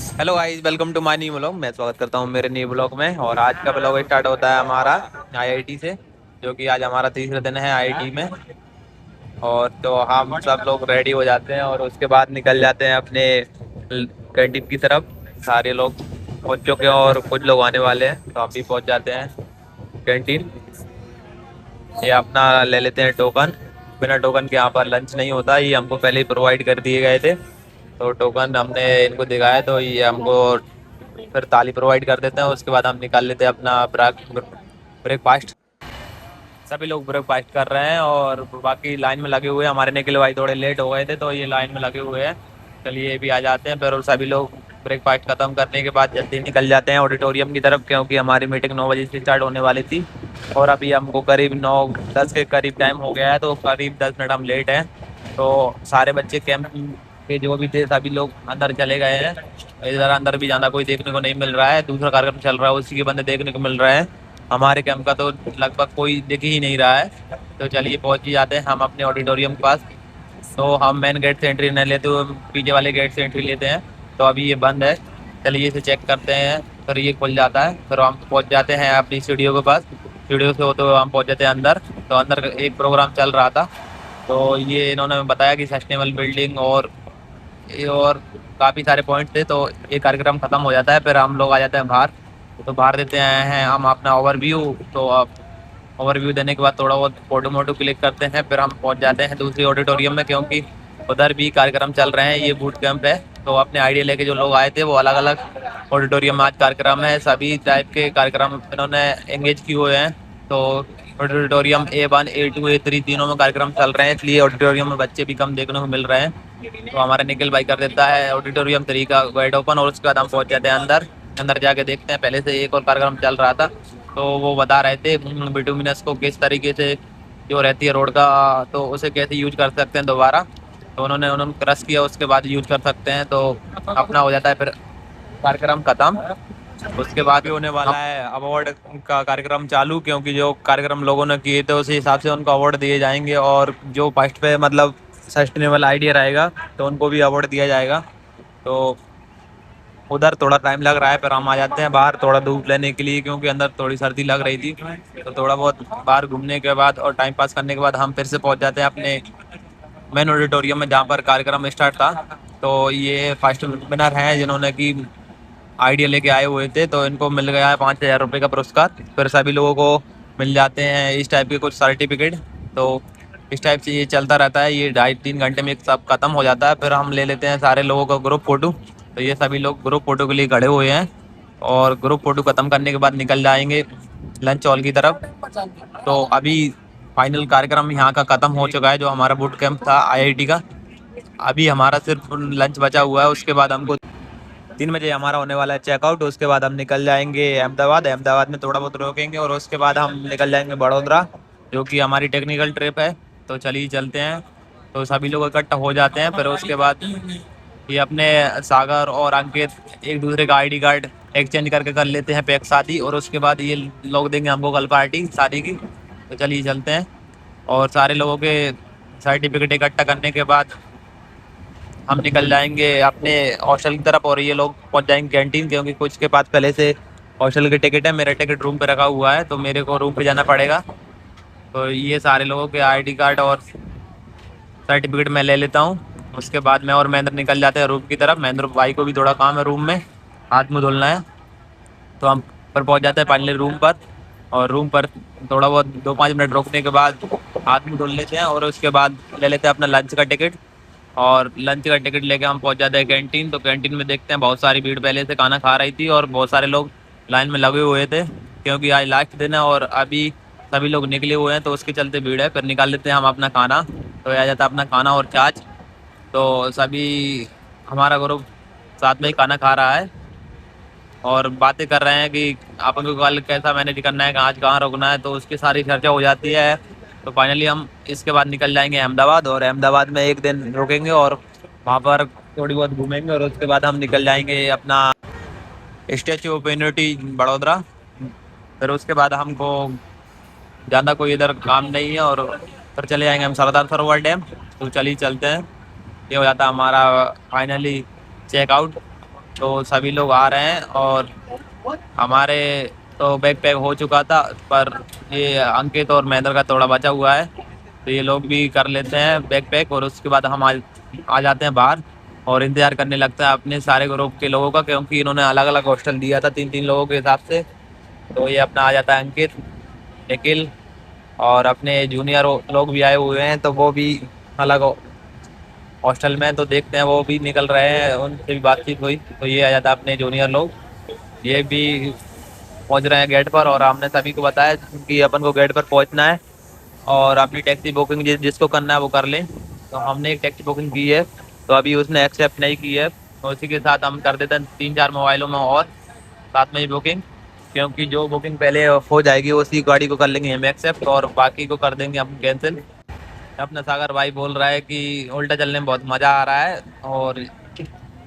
Hello guys, welcome to my new blog. मैं स्वागत करता हूँ मेरे न्यू ब्लॉग में। और आज का ब्लॉग स्टार्ट होता है हमारा आईआईटी से, जो कि आज हमारा तीसरा दिन है आईआईटी में। और तो हम सब लोग रेडी हो जाते हैं और उसके बाद निकल जाते हैं अपने कैंटीन की तरफ। सारे लोग पहुंच चुके हैं और कुछ लोग आने वाले हैं, तो हम भी पहुंच जाते हैं कैंटीन। ये अपना ले लेते हैं टोकन। बिना टोकन के यहाँ पर लंच नहीं होता, ये हमको पहले ही प्रोवाइड कर दिए गए थे। तो टोकन हमने इनको दिखाया तो ये हमको फिर थाली प्रोवाइड कर देते हैं। उसके बाद हम निकाल लेते हैं अपना ब्रेकफास्ट। सभी लोग ब्रेकफास्ट कर रहे हैं और बाकी लाइन में लगे हुए हैं। हमारे निखिल भाई थोड़े लेट हो गए थे तो ये लाइन में लगे हुए हैं। चलिए ये भी आ जाते हैं फिर। और सभी लोग ब्रेकफास्ट खत्म करने के बाद जल्दी निकल जाते हैं ऑडिटोरियम की तरफ, क्योंकि हमारी मीटिंग 9 बजे से स्टार्ट होने वाली थी। और अभी हमको करीब 9:10 के करीब टाइम हो गया है, तो करीब 10 मिनट हम लेट हैं। तो सारे बच्चे कैंप के जो भी थे सभी लोग अंदर चले गए हैं। इधर अंदर भी ज़्यादा कोई देखने को नहीं मिल रहा है। दूसरा कार्यक्रम चल रहा है, उसी के बंदे देखने को मिल रहे हैं। हमारे कैंप का तो लगभग कोई दिख ही नहीं रहा है। तो चलिए पहुंच ही जाते हैं हम अपने ऑडिटोरियम के पास। तो हम मेन गेट से एंट्री नहीं लेते हुए पीछे वाले गेट से एंट्री लेते हैं। तो अभी ये बंद है। चलिए इसे चेक करते हैं, फिर ये खुल जाता है। फिर हम पहुंच जाते हैं अपनी स्टूडियो के पास। स्टूडियो से होते हुए हम पहुंच जाते हैं अंदर। तो अंदर एक प्रोग्राम चल रहा था। तो ये इन्होंने हमें बताया कि सस्टेनेबल बिल्डिंग और काफ़ी सारे पॉइंट थे। तो ये कार्यक्रम खत्म हो जाता है, फिर हम लोग आ जाते हैं बाहर। तो बाहर देते हैं हम अपना ओवरव्यू। तो अब ओवरव्यू देने के बाद थोड़ा बहुत फोटो मोटो क्लिक करते हैं, फिर हम पहुंच जाते हैं दूसरी ऑडिटोरियम में, क्योंकि उधर भी कार्यक्रम चल रहे हैं। ये बूट कैंप है। तो अपने आइडिया लेके जो लोग आए थे वो अलग अलग ऑडिटोरियम में आज कार्यक्रम है। सभी टाइप के कार्यक्रम इन्होंने एंगेज किए हुए हैं। तो ऑडिटोरियम A1 A2 A3 तीनों में कार्यक्रम चल रहे हैं, इसलिए ऑडिटोरियम में बच्चे भी कम देखने को मिल रहे हैं। तो हमारा निखिल भाई कर देता है ऑडिटोरियम 3 का गेट ओपन, और उसके बाद हम पहुंच जाते हैं अंदर। अंदर जाके देखते हैं, पहले से एक और कार्यक्रम चल रहा था। तो वो बता रहे थे बिटुमिनस को किस तरीके से जो रहती है रोड का, तो उसे कैसे यूज कर सकते हैं दोबारा। तो उन्होंने क्रश किया, उसके बाद यूज कर सकते हैं। तो अपना हो जाता है फिर कार्यक्रम खत्म। उसके बाद भी होने वाला है अवार्ड का कार्यक्रम चालू, क्योंकि जो कार्यक्रम लोगों ने किए थे उसी हिसाब से उनको अवार्ड दिए जाएंगे। और जो फर्स्ट पे मतलब सस्टेनेबल आइडिया रहेगा तो उनको भी अवार्ड दिया जाएगा। तो उधर थोड़ा टाइम लग रहा है, फिर हम आ जाते हैं बाहर थोड़ा धूप लेने के लिए, क्योंकि अंदर थोड़ी सर्दी लग रही थी। तो थोड़ा बहुत बाहर घूमने के बाद और टाइम पास करने के बाद हम फिर से पहुंच जाते हैं अपने मेन ऑडिटोरियम में, जहाँ पर कार्यक्रम स्टार्ट था। तो ये फर्स्ट विनर हैं जिन्होंने कि आइडिया लेके आए हुए थे, तो इनको मिल गया है 5,000 रुपये का पुरस्कार। फिर सभी लोगों को मिल जाते हैं इस टाइप के कुछ सर्टिफिकेट। तो इस टाइप से ये चलता रहता है। ये 2.5-3 घंटे में सब खत्म हो जाता है। फिर हम ले लेते हैं सारे लोगों का ग्रुप फोटो। तो ये सभी लोग ग्रुप फोटो के लिए खड़े हुए हैं, और ग्रुप फोटो खत्म करने के बाद निकल जाएंगे लंच हॉल की तरफ। तो अभी फाइनल कार्यक्रम यहाँ का खत्म हो चुका है, जो हमारा बूट कैंप था आईआईटी का। अभी हमारा सिर्फ लंच बचा हुआ है। उसके बाद हमको 3 बजे हमारा होने वाला है चेकआउट। उसके बाद हम निकल जाएंगे अहमदाबाद। अहमदाबाद में थोड़ा बहुत रोकेंगे और उसके बाद हम निकल जाएंगे बड़ोदरा, जो कि हमारी टेक्निकल ट्रिप है। तो चलिए चलते हैं। तो सभी लोग इकट्ठा हो जाते हैं। फिर उसके बाद ये अपने सागर और अंकित एक दूसरे का आईडी कार्ड एक्सचेंज करके कर लेते हैं पैक शादी। और उसके बाद ये लोग देंगे हमको कल पार्टी शादी की। तो चलिए चलते हैं। और सारे लोगों के सर्टिफिकेट इकट्ठा करने के बाद हम निकल जाएंगे अपने हॉस्टल की तरफ, और ये लोग पहुंच जाएंगे कैंटीन, क्योंकि कुछ के पास पहले से हॉस्टल की टिकट है। मेरा टिकट रूम पे रखा हुआ है, तो मेरे को रूम पे जाना पड़ेगा। तो ये सारे लोगों के आईडी कार्ड और सर्टिफिकेट मैं ले लेता हूँ। उसके बाद मैं और महेंद्र निकल जाते हैं रूम की तरफ। महेंद्र भाई को भी थोड़ा काम है रूम में, हाथ मुँह धुलना है। तो हम पर पहुँच जाते हैं फाइनली रूम पर। और रूम पर थोड़ा बहुत 2-5 मिनट रुकने के बाद हाथ मुँह धुल लेते हैं, और उसके बाद ले लेते हैं अपना लंच का टिकट। और लंच का टिकट लेके हम पहुंच जाते हैं कैंटीन। तो कैंटीन में देखते हैं बहुत सारी भीड़ पहले से खाना खा रही थी, और बहुत सारे लोग लाइन में लगे हुए थे, क्योंकि आज लास्ट दिन है और अभी सभी लोग निकले हुए हैं। तो उसके चलते भीड़ है। फिर निकाल लेते हैं हम अपना खाना। तो आ जाता है अपना खाना और चाच। तो सभी हमारा ग्रुप साथ में ही खाना खा रहा है और बातें कर रहे हैं कि अपन को कल कैसा मैनेज करना है, आज कहाँ रुकना है। तो उसकी सारी चर्चा हो जाती है। तो फाइनली हम इसके बाद निकल जाएंगे अहमदाबाद, और अहमदाबाद में एक दिन रुकेंगे और वहाँ पर थोड़ी बहुत घूमेंगे। और उसके बाद हम निकल जाएंगे अपना स्टैचू ऑफ यूनिटी बड़ोदरा। फिर उसके बाद हमको ज़्यादा कोई इधर काम नहीं है, और फिर चले जाएंगे हम सरदार सरोवर डैम। तो चलिए चलते हैं। ये हो जाता है हमारा फाइनली चेकआउट। तो सभी लोग आ रहे हैं और हमारे तो बैग पैक हो चुका था, पर ये अंकित और महेंद्र का थोड़ा बचा हुआ है, तो ये लोग भी कर लेते हैं बैग पैक और उसके बाद हम आ जाते हैं बाहर और इंतजार करने लगता है अपने सारे ग्रुप के लोगों का, क्योंकि इन्होंने अलग अलग हॉस्टल दिया था 3-3 लोगों के हिसाब से। तो ये अपना आ जाता है अंकित, निखिल और अपने जूनियर लोग भी आए हुए हैं, तो वो भी अलग हॉस्टल में, तो देखते हैं वो भी निकल रहे हैं, उनसे भी बातचीत हुई तो ये आ जाता है अपने जूनियर लोग, ये भी पहुंच रहे हैं गेट पर। और हमने सभी को बताया कि अपन को गेट पर पहुंचना है और अपनी टैक्सी बुकिंग जिसको करना है वो कर लें। तो हमने एक टैक्सी बुकिंग की है, तो अभी उसने एक्सेप्ट नहीं की है, तो उसी के साथ हम कर देते हैं 3-4 मोबाइलों में और साथ में ही बुकिंग, क्योंकि जो बुकिंग पहले हो जाएगी उसी गाड़ी को कर लेंगे हम एक्सेप्ट और बाकी को कर देंगे हम कैंसिल। अपना सागर भाई बोल रहा है कि उल्टा चलने में बहुत मज़ा आ रहा है, और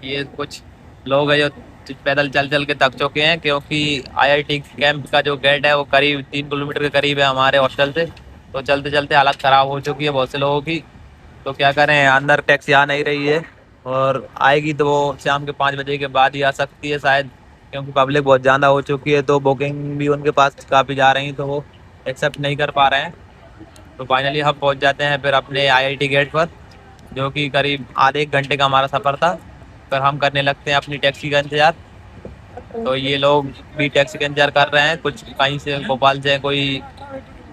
ये कुछ लोग हैं जो पैदल चल चल के थक चुके हैं, क्योंकि आईआईटी कैंप का जो गेट है वो करीब 3 किलोमीटर के करीब है हमारे हॉस्टल से, तो चलते चलते हालत ख़राब हो चुकी है बहुत से लोगों की। तो क्या करें, अंदर टैक्सी आ नहीं रही है, और आएगी तो वो शाम के 5 बजे के बाद ही आ सकती है शायद, क्योंकि पब्लिक बहुत ज़्यादा हो चुकी है, तो बुकिंग भी उनके पास काफ़ी जा रही, तो वो एक्सेप्ट नहीं कर पा रहे हैं। तो फाइनली हम पहुंच जाते हैं फिर अपने आईआईटी गेट पर, जो कि करीब आधे 1 घंटे का हमारा सफ़र था। फिर हम करने लगते हैं अपनी टैक्सी का इंतज़ार, तो ये लोग भी टैक्सी का इंतज़ार कर रहे हैं, कुछ कहीं से भोपाल से, कोई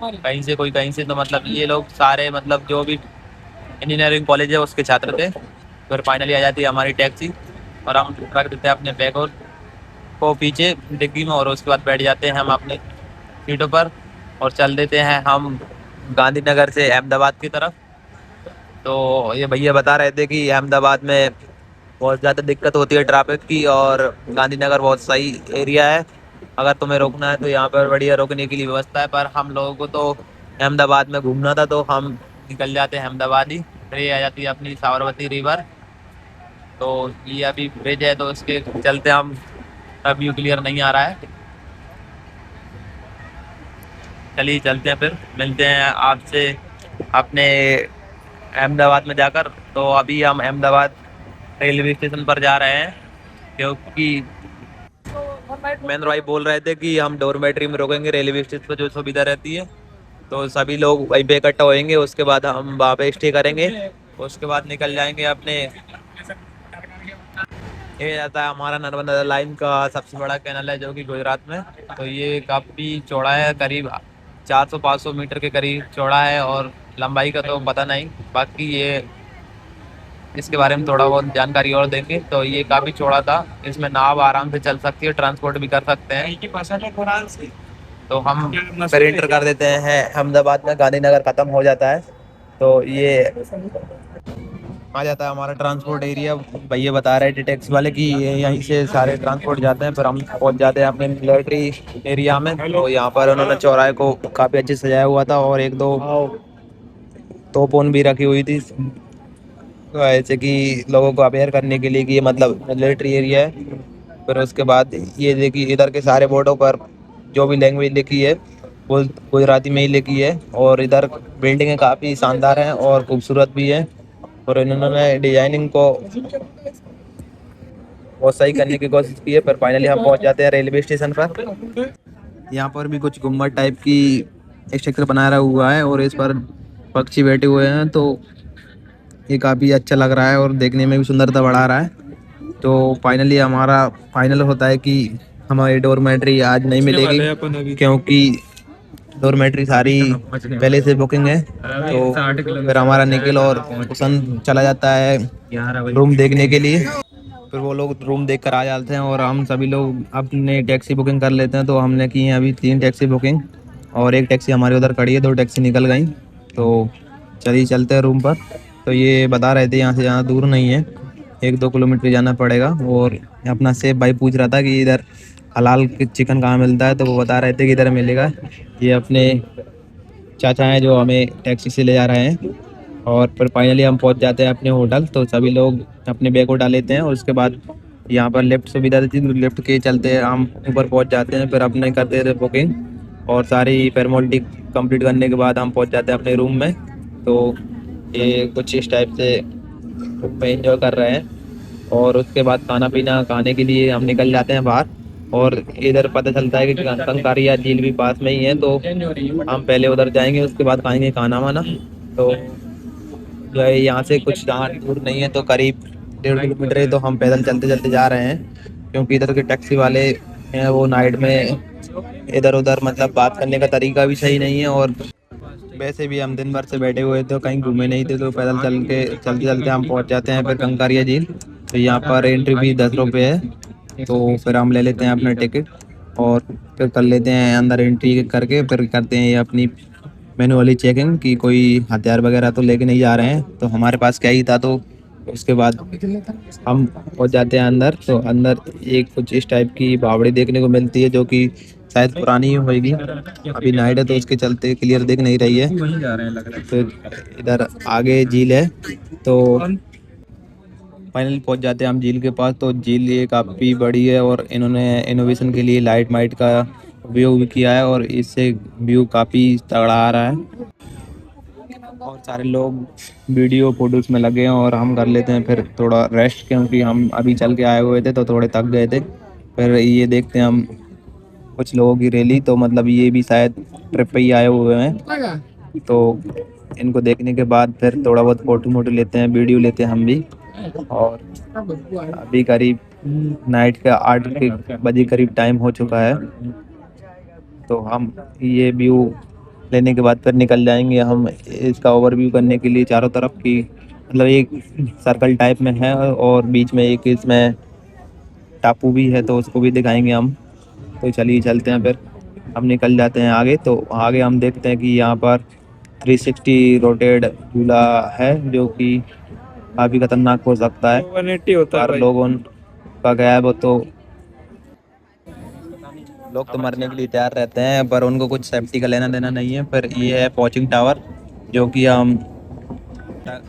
कहीं से, कोई कहीं से, तो मतलब ये लोग सारे मतलब जो भी इंजीनियरिंग कॉलेज है उसके छात्र थे। फिर फाइनली आ जाती है हमारी टैक्सी और हम रख देते हैं अपने बैग और को पीछे डिग्गी में, और उसके बाद बैठ जाते हैं हम अपनी सीटों पर और चल देते हैं हम गांधीनगर से अहमदाबाद की तरफ। तो ये भैया बता रहे थे कि अहमदाबाद में बहुत ज़्यादा दिक्कत होती है ट्रैफिक की, और गांधीनगर बहुत सही एरिया है, अगर तुम्हें रुकना है तो यहाँ पर बढ़िया रुकने की व्यवस्था है। पर हम लोगों को तो अहमदाबाद में घूमना था, तो हम निकल जाते हैं अहमदाबाद ही। फिर ये आ जाती है अपनी साबरमती रिवर, तो ये अभी ब्रिज है तो उसके चलते हम व्यू क्लियर नहीं आ रहा है। चलिए चलते हैं, फिर मिलते हैं आपसे अपने अहमदाबाद में जाकर। तो अभी हम अहमदाबाद रेलवे स्टेशन पर जा रहे हैं, क्योंकि महेंद्र भाई बोल रहे थे कि हम डॉर्मेट्री में रुकेंगे रेलवे स्टेशन पर, जो सुविधा रहती है, तो सभी लोग वहीं पे इकट्ठा होएंगे, उसके बाद हम वहाँ पे स्टे करेंगे, उसके बाद निकल जाएंगे अपने। ये जाता है हमारा नर्मदा लाइन का सबसे बड़ा कैनल है जो कि गुजरात में, तो ये काफ़ी चौड़ा है, करीब 400-500 मीटर के करीब चौड़ा है, और लंबाई का तो पता नहीं, बाकी ये इसके बारे में थोड़ा बहुत जानकारी और देंगे। तो ये काफ़ी चौड़ा था, इसमें नाव आराम से चल सकती है, ट्रांसपोर्ट भी कर सकते हैं। तो हम फिर एंटर कर देते हैं अहमदाबाद में, गांधीनगर ख़त्म हो जाता है तो ये आ जाता है हमारा ट्रांसपोर्ट एरिया। भैया बता रहे थे टैक्सी वाले कि ये यहीं से सारे ट्रांसपोर्ट जाते हैं। फिर हम पहुंच जाते हैं अपने मिलिट्री एरिया में, तो यहाँ पर उन्होंने चौराहे को काफ़ी अच्छे से सजाया हुआ था, और 1-2 तोपोन भी रखी हुई थी, तो ऐसे कि लोगों को अवेयर करने के लिए कि ये मतलब मिलिट्री एरिया है। फिर उसके बाद ये देखिए इधर के सारे बोर्डों पर जो भी लैंग्वेज लिखी है वो गुजराती में ही लिखी है, और इधर बिल्डिंगें काफ़ी शानदार हैं और खूबसूरत भी है, और इन्होंने डिजाइनिंग को बहुत सही करने की कोशिश की है। फिर फाइनली हम पहुंच जाते हैं रेलवे स्टेशन पर। यहाँ पर भी कुछ गुम्बद टाइप की स्ट्रक्चर बनाया हुआ है, और इस पर पक्षी बैठे हुए हैं, तो ये काफ़ी अच्छा लग रहा है और देखने में भी सुंदरता बढ़ा रहा है। तो फाइनली हमारा फाइनल होता है कि हमारी डॉर्मेट्री आज नहीं मिलेगी, क्योंकि डॉर्मेट्री सारी पहले से बुकिंग है। तो फिर हमारा निखिल और कुशन चला जाता है रूम देखने के लिए, फिर वो लोग रूम देख कर आ जाते हैं, और हम सभी लोग अपने टैक्सी बुकिंग कर लेते हैं। तो हमने की है अभी 3 टैक्सी बुकिंग, और एक टैक्सी हमारी उधर खड़ी है, 2 टैक्सी निकल गई। तो चलिए चलते हैं रूम पर। तो ये बता रहे थे यहाँ से ज़्यादा दूर नहीं है, 1-2 किलोमीटर जाना पड़ेगा। और अपना सेफ भाई पूछ रहा था कि इधर हलाल चिकन कहाँ मिलता है, तो वो बता रहे थे कि इधर मिलेगा। ये अपने चाचा हैं जो हमें टैक्सी से ले जा रहे हैं, और फिर फाइनली हम पहुंच जाते हैं अपने होटल। तो सभी लोग अपने बैग उठा लेते हैं, और उसके बाद यहाँ पर लिफ्ट सुविधा देती है, तो लिफ्ट के चलते हम ऊपर पहुंच जाते हैं। फिर अपने करते थे बुकिंग, और सारी फॉर्मेलिटी कंप्लीट करने के बाद हम पहुंच जाते हैं अपने रूम में। तो ये कुछ इस टाइप से रूम में एंजॉय कर रहे हैं। और उसके बाद खाना पीना खाने के लिए हम निकल जाते हैं बाहर। और इधर पता चलता है कि कंकारिया झील भी पास में ही है, तो हम पहले उधर जाएंगे, उसके बाद खाएंगे खाना वाना। तो जो है यहाँ से कुछ ज़्यादा दूर नहीं है, तो करीब 1.5 किलोमीटर है, तो हम पैदल चलते चलते जा रहे हैं। क्योंकि इधर के टैक्सी वाले हैं वो नाइट में इधर उधर मतलब बात करने का तरीका भी सही नहीं है। और वैसे भी हम दिन भर से बैठे हुए थे, कहीं घूमे नहीं थे, तो पैदल चलते चलते हम पहुंच जाते हैं फिर कंकारिया झील। तो यहाँ पर एंट्री फीस 10 रुपये है, तो फिर हम ले लेते हैं अपना टिकट और फिर कर लेते हैं अंदर एंट्री करके। फिर करते हैं ये अपनी मैनुअली चेकिंग कि कोई हथियार वगैरह तो लेके नहीं जा रहे हैं, तो हमारे पास क्या ही था। तो उसके बाद हम पहुंच जाते हैं अंदर। तो अंदर एक कुछ इस टाइप की बावड़ी देखने को मिलती है, जो कि शायद पुरानी ही होगी, अभी नाइट है तो उसके चलते क्लियर दिख नहीं रही है। फिर इधर आगे झील है, तो फाइनली पहुंच जाते हैं हम झील के पास। तो झील ये काफ़ी बड़ी है और इन्होंने इनोवेशन के लिए लाइट माइट का व्यू भी किया है, और इससे व्यू काफ़ी तगड़ा आ रहा है। और सारे लोग वीडियो फोटोज में लगे हैं, और हम कर लेते हैं फिर थोड़ा रेस्ट, क्योंकि हम अभी चल के आए हुए थे तो थोड़े थक गए थे। फिर ये देखते हैं हम कुछ लोगों की रैली, तो मतलब ये भी शायद ट्रिप पे ही आए हुए हैं। तो इनको देखने के बाद फिर थोड़ा बहुत फोटो मोटो लेते हैं, वीडियो लेते हैं हम भी। और अभी करीब नाइट का 8 बजे करीब टाइम हो चुका है, तो हम ये व्यू लेने के बाद फिर निकल जाएंगे हम इसका ओवरव्यू करने के लिए चारों तरफ की। मतलब एक सर्कल टाइप में है और बीच में एक इसमें टापू भी है, तो उसको भी दिखाएंगे हम। तो चलिए चलते हैं फिर, हम निकल जाते हैं आगे। तो आगे हम देखते हैं कि यहाँ पर 360 रोटेड झूला है, जो कि काफ़ी खतरनाक हो सकता है। 180 होता है पर लोगों का क्या है, वो तो लोग तो मरने के लिए तैयार रहते हैं, पर उनको कुछ सेफ्टी का लेना देना नहीं है। पर ये है पॉचिंग टावर, जो कि हम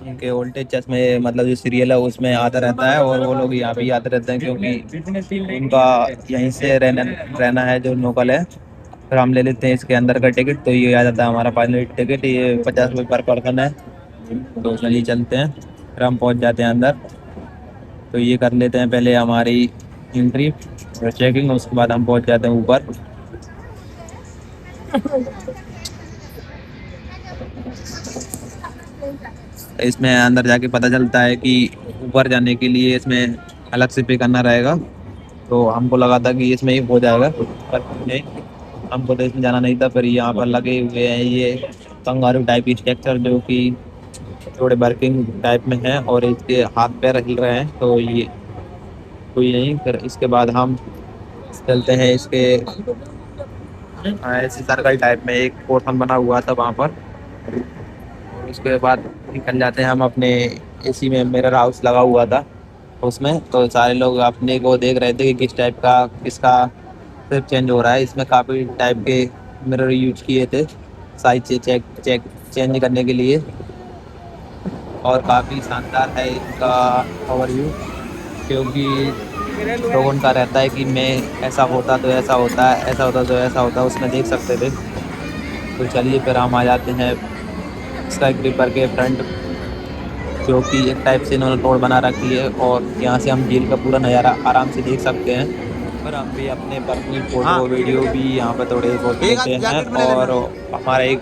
उनके ओल्टेज चश्मे मतलब जो सीरियल है उसमें आता रहता है, और वो लोग यहाँ भी आते रहते हैं, क्योंकि उनका यहीं से रहना है जो लोकल है। फिर हम ले लेते हैं इसके अंदर का टिकट, तो ये आ जाता है हमारा फाइनल टिकट, ये 50 रुपये पर पर्सन है। तो चलिए चलते हैं, फिर हम पहुँच जाते हैं अंदर। तो ये कर लेते हैं पहले हमारी एंट्री और चेकिंग, उसके बाद हम पहुँच जाते हैं ऊपर। इसमें अंदर जाके पता चलता है कि ऊपर जाने के लिए इसमें अलग से पे करना रहेगा। तो हमको लगा था कि इसमें ही हो जाएगा, पर नहीं, हमको तो इसमें जाना नहीं था। फिर यहाँ पर लगे हुए हैं ये कंगारू टाइप की स्ट्रक्चर, जो कि थोड़े वर्किंग टाइप में है और इसके हाथ पैर हिल रहे हैं, तो ये कोई नहीं। फिर इसके बाद हम चलते हैं इसके ऐसे सर्कल टाइप में एक पोर्शन बना हुआ था वहाँ पर। उसके बाद निकल जाते हैं हम अपने एसी में, मिरर हाउस लगा हुआ था उसमें। तो सारे लोग अपने को देख रहे थे कि किस टाइप का किसका सिर्फ चेंज हो रहा है। इसमें काफ़ी टाइप के मिरर यूज किए थे साइज चेक चेक चेंज करने के लिए, और काफ़ी शानदार है इनका ओवरव्यू। क्योंकि लोगों का रहता है कि मैं ऐसा होता तो ऐसा होता, ऐसा होता तो ऐसा होता, उसमें देख सकते थे। तो चलिए फिर हम आ जाते हैं स्काई क्रीपर के फ्रंट, जो कि एक टाइप से इन्होंने रोड बना रखी है, और यहाँ से हम झील का पूरा नज़ारा आराम से देख सकते हैं। पर हम भी अपने पर्सनल फोटो वीडियो भी यहाँ पर थोड़े बहुत लेते हैं। और हमारा एक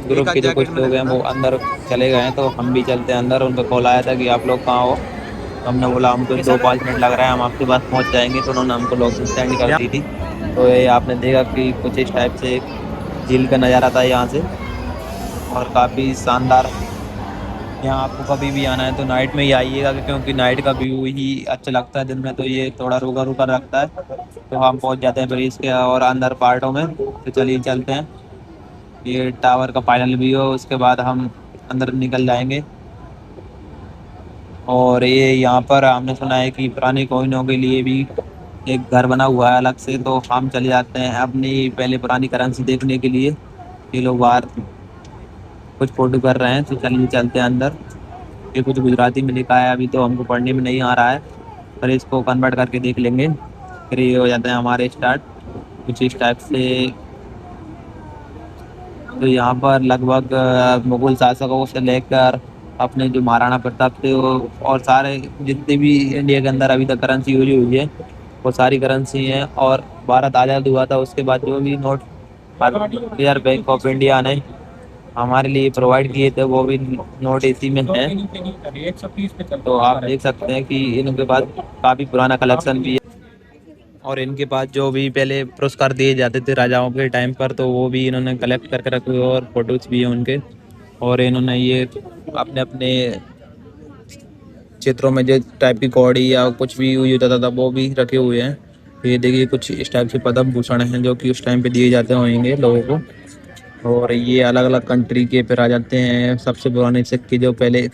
ग्रुप के जो कुछ लोग हैं वो अंदर चले गए हैं, तो हम भी चलते हैं अंदर। उनको कॉल आया था कि आप लोग कहाँ हो, तो हमने बोला हमको 2-5 मिनट लग रहा है, हम आपके पास पहुँच जाएंगे। तो उन्होंने हमको लोकेशन सेंड कर दी थी। तो ये आपने देखा कि कुछ इस टाइप से झील का नज़ारा था यहाँ से, और काफ़ी शानदार। यहाँ आपको कभी भी आना है तो नाइट में ही आइएगा, क्योंकि नाइट का व्यू ही अच्छा लगता है, दिन में तो ये थोड़ा रुका रुका रखता है। तो हम पहुँच जाते हैं ब्रिज के और अंदर पार्टों में। तो चलिए चलते हैं, ये टावर का फाइनल व्यू है, उसके बाद हम अंदर निकल जाएंगे। और ये यहाँ पर हमने सुना है कि पुराने कोइनों के लिए भी एक घर बना हुआ है अलग से, तो हम चले जाते हैं अपनी पहले पुरानी करेंसी देखने के लिए। ये लोग बाहर कुछ फोटो कर रहे हैं, तो चलिए चलते हैं अंदर। ये कुछ गुजराती में लिखा है, अभी तो हमको पढ़ने में नहीं आ रहा है, पर इसको कन्वर्ट करके देख लेंगे। फिर ये हो जाते हैं हमारे स्टार्ट कुछ इस टाइप से। तो यहाँ पर लगभग मुगल शासकों से लेकर अपने जो महाराणा प्रताप थे वो, और सारे जितने भी इंडिया के अंदर अभी तक करेंसी यूज हुई है वो सारी करेंसी हैं। और भारत आज़ाद हुआ था उसके बाद जो भी note reserve bank of India ने हमारे लिए प्रोवाइड किए थे वो भी नोट इसी में है। तो आप देख सकते हैं कि इनके पास काफ़ी पुराना कलेक्शन भी है। और इनके पास जो भी पहले पुरस्कार दिए जाते थे राजाओं के टाइम पर तो वो भी इन्होंने कलेक्ट करके रखे हुए और फोटोज भी हैं उनके। और इन्होंने ये अपने अपने क्षेत्रों में जो टाइप की कौड़ी या कुछ भी यूज होता था वो भी रखे हुए हैं। ये देखिए कुछ इस टाइप के पद्म भूषण हैं जो कि उस टाइम पे दिए जाते होंगे लोगों को। और ये अलग अलग कंट्री के फिर आ जाते हैं सबसे पुराने सिक्के जो पहले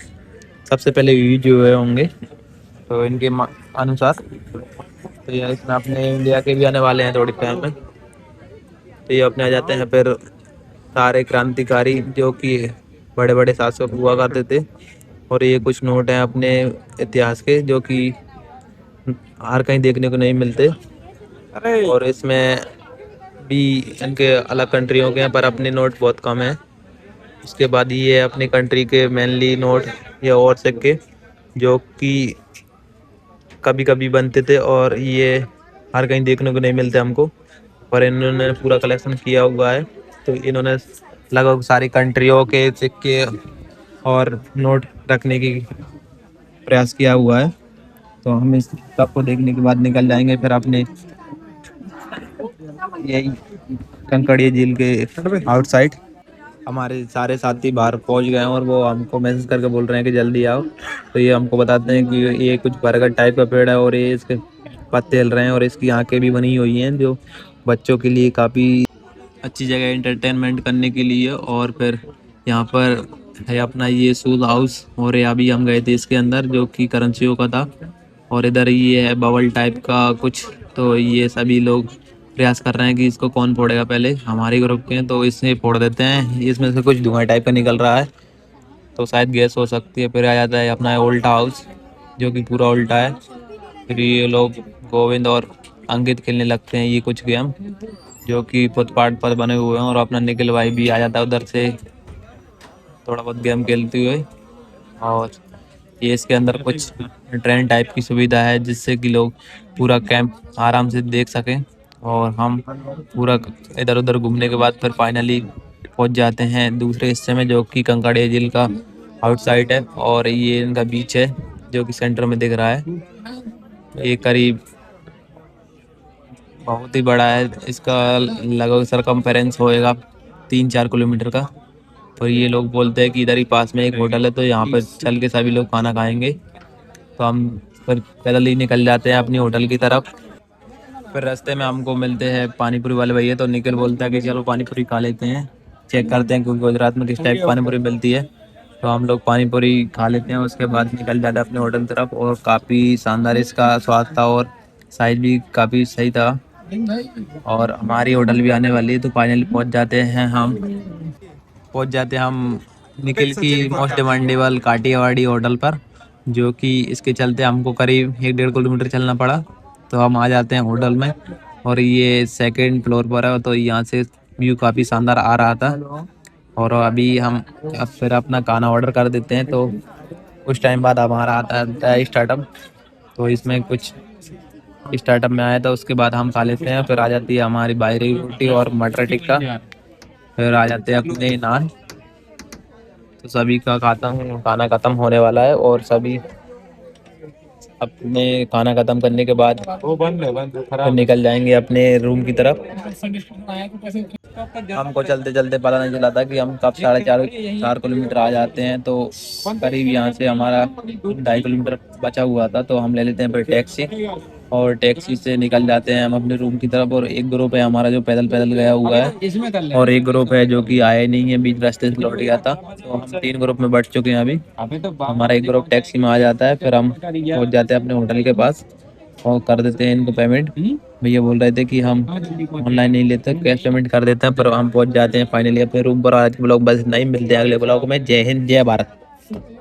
सबसे पहले यूज हुए होंगे तो इनके अनुसार। तो ये इसमें अपने इंडिया के भी आने वाले हैं थोड़ी टाइम में। तो ये अपने आ जाते हैं फिर सारे क्रांतिकारी जो कि बड़े बड़े शासक हुआ करते थे। और ये कुछ नोट हैं अपने इतिहास के जो कि हर कहीं देखने को नहीं मिलते। और इसमें भी इनके अलग कंट्रियों के हैं पर अपने नोट बहुत कम है। उसके बाद ये अपनी कंट्री के मेनली नोट या और सिक्के जो कि कभी कभी बनते थे और ये हर कहीं देखने को नहीं मिलते हमको। पर इन्होंने पूरा कलेक्शन किया हुआ है। तो इन्होंने लगभग सारी कंट्रियों के सिक्के और नोट रखने की प्रयास किया हुआ है। तो हम इस सबको देखने के बाद निकल जाएंगे फिर अपने यही कंकड़िया झील के आउटसाइड। हमारे सारे साथी बाहर पहुंच गए हैं और वो हमको मैसेज करके बोल रहे हैं कि जल्दी आओ। तो ये हमको बताते हैं कि ये कुछ बरगद टाइप का पेड़ है और ये इसके पत्ते हिल रहे हैं और इसकी आंखें भी बनी हुई हैं जो बच्चों के लिए काफ़ी अच्छी जगह एंटरटेनमेंट करने के लिए। और फिर यहाँ पर है अपना ये शूज हाउस और ये अभी हम गए थे इसके अंदर जो कि करेंसियों का था। और इधर ये है बबल टाइप का कुछ। तो ये सभी लोग प्रयास कर रहे हैं कि इसको कौन फोड़ेगा पहले। हमारे ग्रुप के हैं तो इससे फोड़ देते हैं। इसमें से कुछ धुआं टाइप का निकल रहा है तो शायद गैस हो सकती है। फिर आ जाता है अपना उल्टा हाउस जो कि पूरा उल्टा है। फिर ये लोग गोविंद और अंकित खेलने लगते हैं ये कुछ गेम जो कि फुटपाथ पर बने हुए हैं। और अपना निखिल भाई भी आ जाता है उधर से थोड़ा बहुत गेम खेलते हुए। और ये इसके अंदर कुछ ट्रेन टाइप की सुविधा है जिससे कि लोग पूरा कैंप आराम से देख सकें। और हम पूरा इधर उधर घूमने के बाद फिर फाइनली पहुंच जाते हैं दूसरे हिस्से में जो कि कंकड़िया झील का आउटसाइड है। और ये इनका बीच है जो कि सेंटर में दिख रहा है। ये करीब बहुत ही बड़ा है। इसका लगभग सरकमफेरेंस होएगा 3-4 किलोमीटर का। तो ये लोग बोलते हैं कि इधर ही पास में एक होटल है तो यहाँ पर चल के सभी लोग खाना खाएंगे। तो हम फिर पैदल ही निकल जाते हैं अपनी होटल की तरफ। फिर रास्ते में हमको मिलते हैं पानीपुरी वाले भैया तो निखिल बोलता है कि चलो पानीपुरी खा लेते हैं चेक करते हैं क्योंकि गुजरात में किस टाइप की पानीपुरी मिलती है। तो हम लोग पानीपुरी खा लेते हैं उसके बाद निकल जाते हैं अपने होटल की तरफ। और काफ़ी शानदार इसका स्वाद था और साइज भी काफ़ी सही था। और हमारी होटल भी आने वाली है तो फाइनली पहुंच जाते हैं हम निखिल की मोस्ट डिमांडेबल काठियावाड़ी होटल पर जो कि इसके चलते हमको करीब 1-1.5 किलोमीटर चलना पड़ा। तो हम आ जाते हैं होटल में और ये सेकंड फ्लोर पर है तो यहाँ से व्यू काफ़ी शानदार आ रहा था। और अभी हम अब फिर अपना खाना ऑर्डर कर देते हैं तो कुछ टाइम बाद हमारा आता है स्टार्टअप। तो इसमें कुछ स्टार्टअप में आया था उसके बाद हम खा लेते हैं। फिर आ जाती है हमारी बाहरी रोटी और मटर टिक्का। फिर आ जाते हैं अपने नान। तो सभी का खाना ख़त्म होने वाला है और सभी अपने खाना ख़त्म करने के बाद फिर निकल जाएंगे अपने रूम की तरफ। हमको चलते चलते पता नहीं चला था कि हम कब 4.5 किलोमीटर आ जाते हैं। तो करीब यहाँ से हमारा 2.5 किलोमीटर बचा हुआ था तो हम ले लेते हैं फिर टैक्सी और टैक्सी से निकल जाते हैं हम अपने रूम की तरफ। और एक ग्रुप है हमारा जो पैदल पैदल गया हुआ है और एक ग्रुप है जो कि आया नहीं है बीच रास्ते से लौट गया था। तो हम 3 ग्रुप में बढ़ चुके हैं अभी। हमारा एक ग्रुप टैक्सी में आ जाता है फिर हम पहुंच जाते हैं अपने होटल के पास और कर देते हैं इनको पेमेंट। भैया बोल रहे थे कि हम ऑनलाइन नहीं लेते कैश पेमेंट कर देते हैं। पर हम पहुंच जाते हैं फाइनली अपने रूम पर। आज के ब्लॉग बस नहीं मिलते हैं अगले ब्लॉग में। जय हिंद जय भारत।